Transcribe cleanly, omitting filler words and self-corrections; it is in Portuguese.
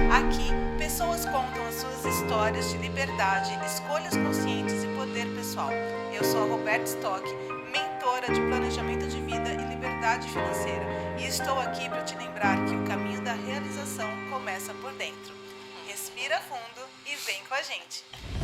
Aqui, pessoas contam as suas histórias de liberdade, escolhas conscientes e poder pessoal. Eu sou a Roberta Stock, mentora de planejamento de vida e liberdade financeira, e estou aqui para te lembrar que o caminho da realização começa por dentro. Respira fundo e vem com a gente!